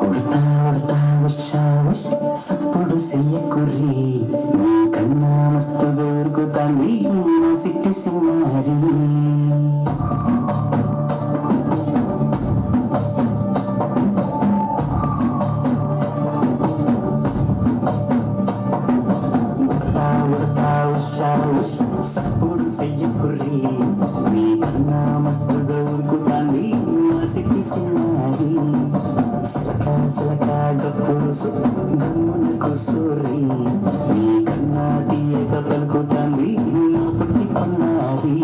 ఉడతా ఉడతా వర్ష సప్పుడు చెయ్యకుర్రి నీ కన్నా మస్తుగా ఉరుకుతాంది నా సిట్టి సిన్నారి సప్పుడు చెయ్యకుర్రి నీ కన్నా మస్తుగా ఉరుకుతాంది నా సిట్టి సిన్నారి సిలకా సిలకా గప్పురుసు గమ్మున కూసూరి నీ కన్నా తీయక పలుకుతాంది నా పుట్టి కొన్నాది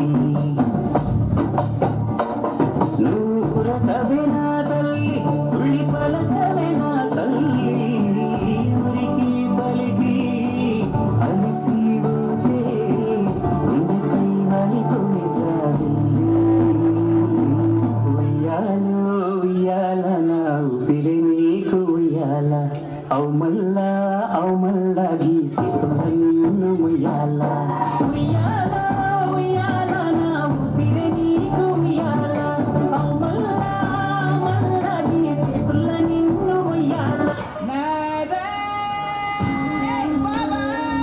నూరకవే నా తల్లి ఉళ్ళి పలకవే నా తల్లి ఉరికి పలికి అలిసి ఉంటే గుండెపై వలికొనే చాదిల్లి ఉయ్యాలో ఉయ్యాల నా ఊపిరి నీకు ఉయ్యాల అవు మల్లా గీసి నిన్ను ఉయ్యాల ఉయ్యాల ఉయ్యాల నా ఊపిరి నీకు ఉయ్యాల అవు మల్లా గీసి నిన్ను ఉయ్యాల నారే బాబా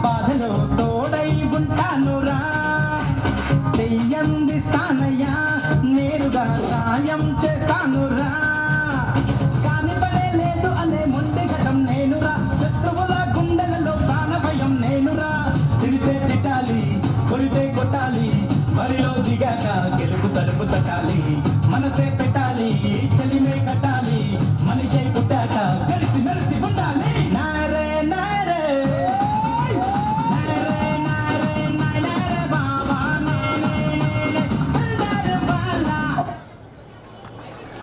బాధలో తోడై ఉంటానురా చెయ్యందిస్తానయ్యా నేరుగా సాయం చేస్తానురా కాని పడే లేదు అనే మొండి ఘటం నేనురా శత్రువుల గుండెలలో ప్రాణ భయం నేనురా తిరితే తిట్టాలి కొడితే కొట్టాలి బరిలో దిగాక గెలుపు తలుపు తట్టాలి మనసే